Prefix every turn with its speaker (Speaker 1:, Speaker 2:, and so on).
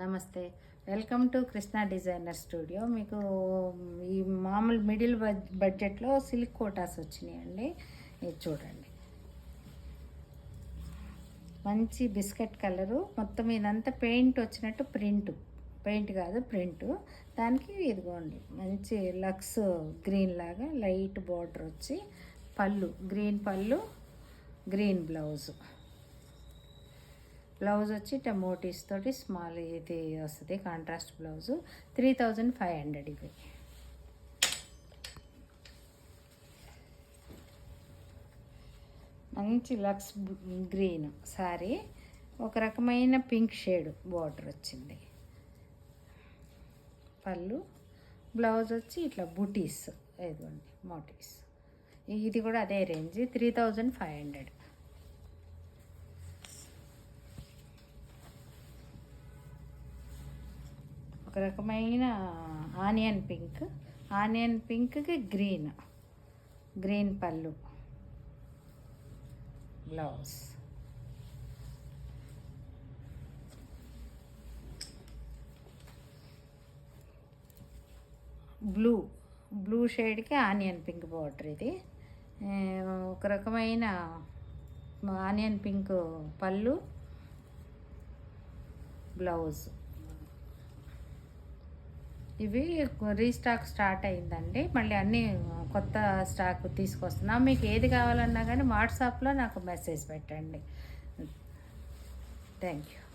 Speaker 1: నమస్తే, welcome to Krishna designer studio. మీకు ఈ మామూలు మిడిల్ బడ్జెట్లో సిల్క్ కోటాస్ వచ్చినాయండి. ఇది చూడండి, మంచి బిస్కెట్ కలరు, మొత్తం ఇదంతా పెయింట్ వచ్చినట్టు పెయింట్ కాదు ప్రింట్. దానికి ఇదిగోండి మంచి లక్స్ గ్రీన్ లాగా లైట్ బార్డర్ వచ్చి పళ్ళు గ్రీన్ పళ్ళు, గ్రీన్ బ్లౌజ్ వచ్చి టమోటీస్ తోటి స్మాల్ ఇది వస్తుంది కాంట్రాస్ట్ బ్లౌజు. 3500 ఇవి. మంచి లక్స్ గ్రీన్ శారీ, ఒక రకమైన పింక్ షేడ్ బార్డర్ వచ్చింది. పళ్ళు, బ్లౌజ్ వచ్చి ఇట్లా బూటీస్ ఇదిగోండి మోటీస్. ఇది కూడా అదే రేంజ్ 3500. ఒక రకమైన ఆనియన్ పింక్కి గ్రీన్ పళ్ళు, బ్లౌజ్. బ్లూ షేడ్కి ఆనియన్ పింక్ బార్డర్. ఇది ఒక రకమైన ఆనియన్ పింక్ పళ్ళు, బ్లౌజ్. ఇవి స్టార్ట్ అయిందండి. మళ్ళీ అన్నీ కొత్త స్టాక్ తీసుకొస్తున్నాం. మీకు ఏది కావాలన్నా కానీ వాట్సాప్లో నాకు మెసేజ్ పెట్టండి. Thank you.